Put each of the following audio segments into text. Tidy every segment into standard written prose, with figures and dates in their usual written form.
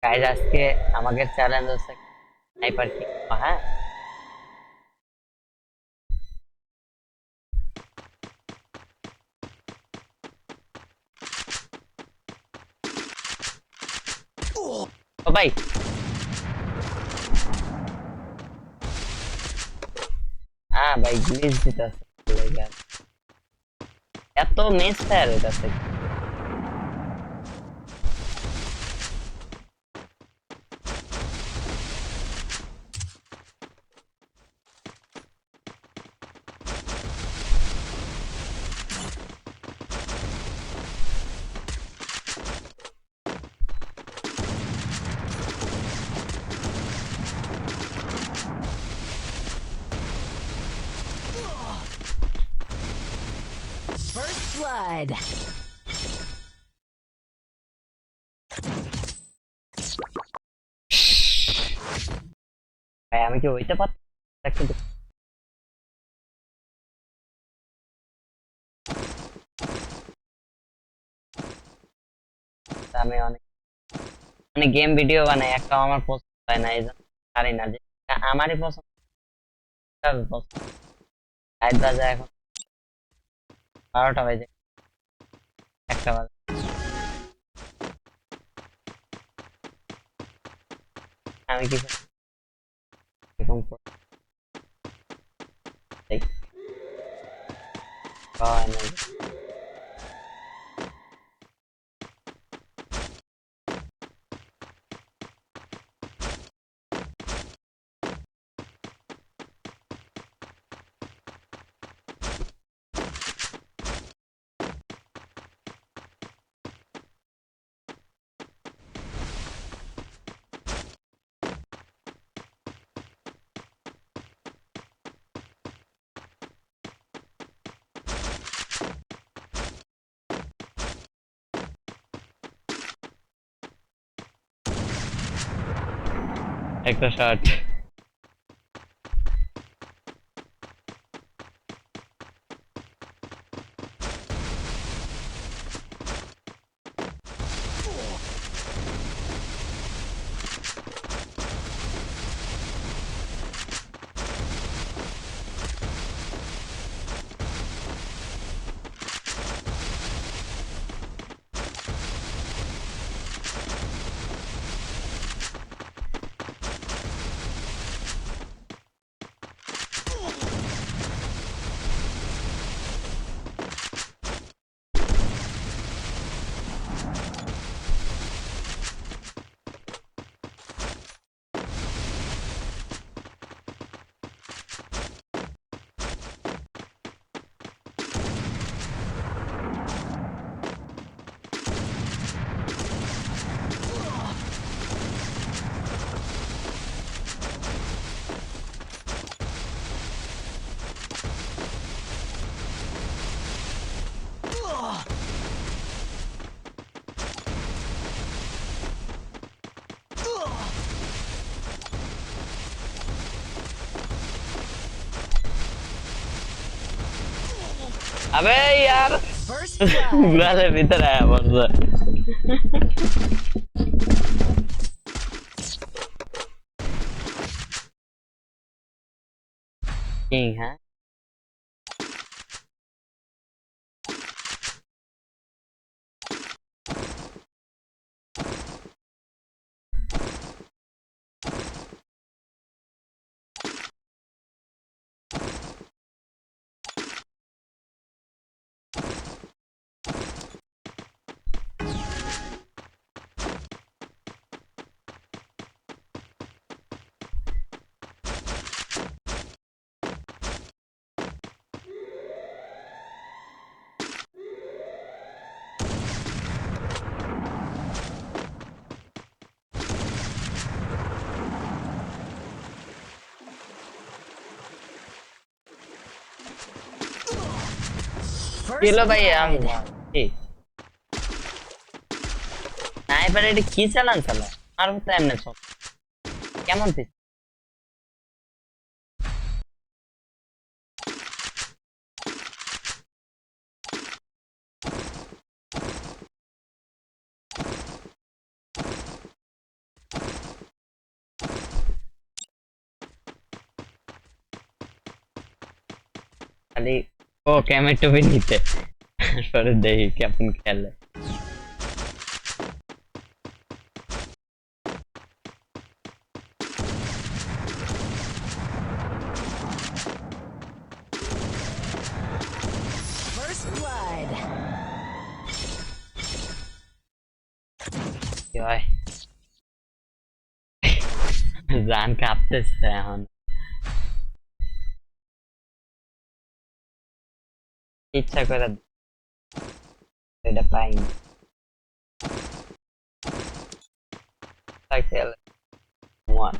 Guys আজকে আমাদের challenge হচ্ছে স্নাইপার কিং। হ্যাঁ, ও ভাই, হ্যাঁ ভাই, গ্লিচ দিতেছে। এত মিস ফায়ার হইতাছে। First blood. ভাই আমি কি হইতে পারতাম কিন্তু আমি অনেক মানে গেম ভিডিও বানাই, একটা আমার পছন্দ হয় না, এই জন্য পারি না যে আমারই পছন্দ রাত বাজে এখন 12টা বাজে, 1টা বাজে। আমি কি এরকম হয় না। একটা শট। আবে यार, First blood. গুলালের ভিতরে আয়া পড়ছে। কিং, হ্যাঁ First কিলো ভাই আমি blood. স্নাইপার এটা কি চালান চালা আর তো এমনি চল কেমন পিস খালি ও ক্যামের টুপি নিতে তারপরে দেখি কেমন খেলে। First blood. কি হয় জান কাঁপতেছে এখন, ইচ্ছা করে এটা পাইনি খেলে one.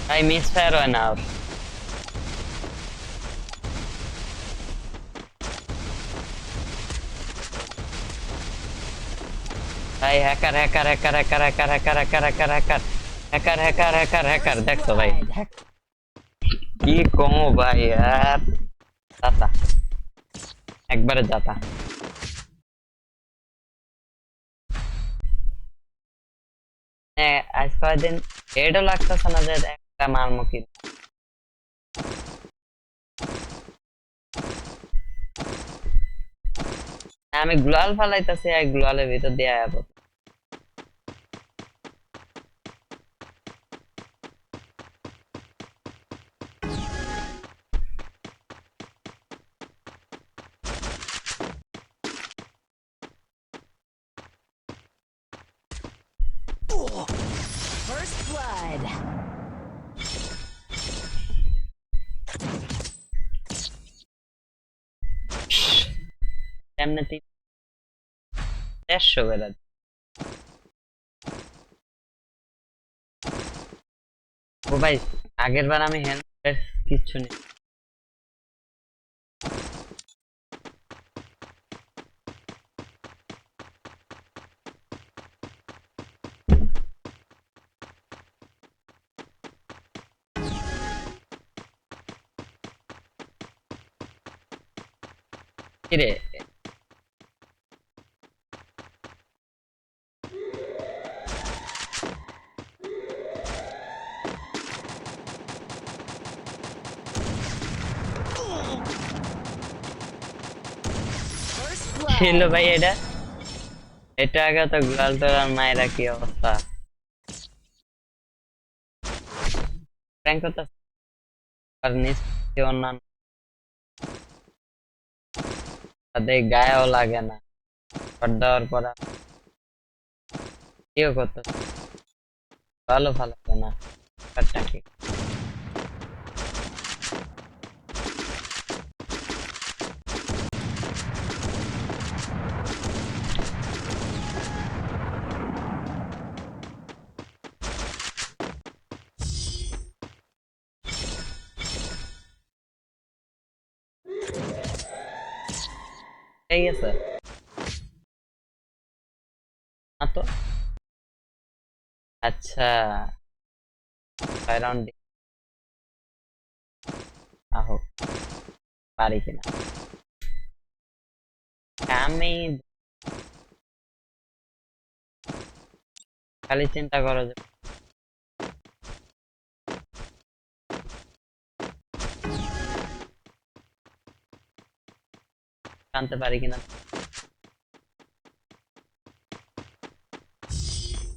ভাই মিস ফায়ার হয় না। ভাই hacker hacker hacker hacker hacker hacker hacker hacker hacker hacker hacker hacker hacker First দেখছো ভাই blood. কি কমো ভাই আর যাতা একবারে যাতা। হ্যাঁ আজ কয়েকদিন এডও লাগতেছে না যে একটা মারমো কি। আমি গ্লোয়াল ফালাইতেছি আর গ্লোয়ালের ভিতর দিয়ে আয়া পড়ছে। First blood. এমনিতেই 150 বেলা ও ভাই আগের বার আমি হ্যান্ড কিচ্ছু নেই। কিরে First ছিল blood. ভাই এটা, এটা আগে তো গ্লোয়াল টোলার মায়েরা কি অবস্থা প্র্যাঙ্ক করতে আর নিশ্চয়ই অন্যান্য তাদের গায়েও লাগে না শট দেওয়ার পর আর কেউ করতে ভালো ভালো না ব্যাপারটা কি। ঠিক আছে না তো আচ্ছা 6 রাউন্ড আহো পারি কিনা আমি খালি চিন্তা করো যে জানতে পারি কিনা।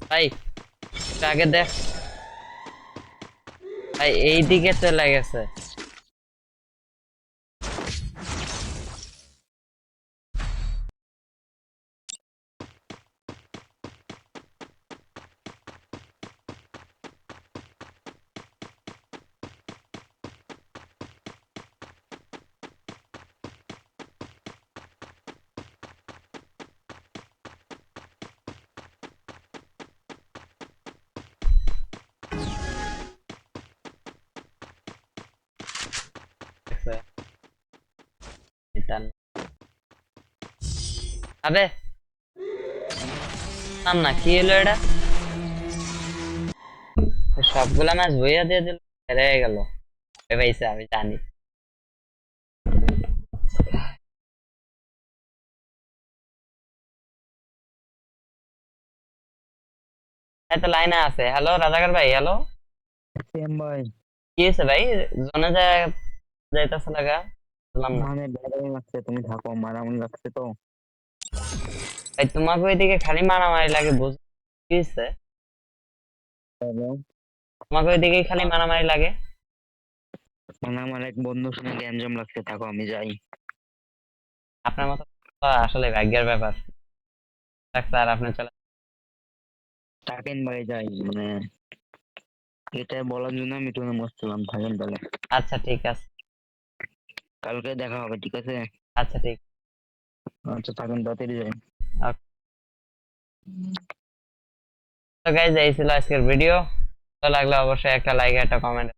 ভাই একটু আগে দেখ ভাই এই দিকে চলে গেছে। আবে নাম না কি হলো এটা, সবগুলা ম্যাচ বইয়া দিয়ে দিল, হেরে গেল। ভাইসা আমি জানি। এই তো লাইনে আছে। হ্যালো রাজাকার ভাই, হ্যালো। সেম ভাই। কি হয়েছে ভাই? জোনে যাইতেছে লাগা, বললাম না মানে ব্যাটারি লাগছে, তুমি থাকো, মারামারি লাগছে তো। ভাই, তোমাকে ওইদিকে খালি মারামারি লাগে, বুঝ কি হয়েছে? হ্যালো। তোমাকে ওইদিকে খালি মারামারি লাগে। মানে আমার এক বন্ধুর সঙ্গে গ্যাঞ্জাম লাগছে, থাকো আমি যাই। আপনার মতো আসলে ভাগ্যের ব্যাপার লাগছে, আর আপনি চলে। থাকেন ভাই, যাই মানে এটা বলার জন্য আমি তুমি বসছিলাম, থাকেন তাহলে। আচ্ছা ঠিক আছে। কালকে দেখা হবে, ঠিক আছে? আচ্ছা ঠিক। আচ্ছা থাকেন, তাড়াতাড়ি যাই। Okay. তো গাইজ এই ছিল আজকের ভিডিও। ভালো লাগলে অবশ্যই একটা লাইক একটা কমেন্ট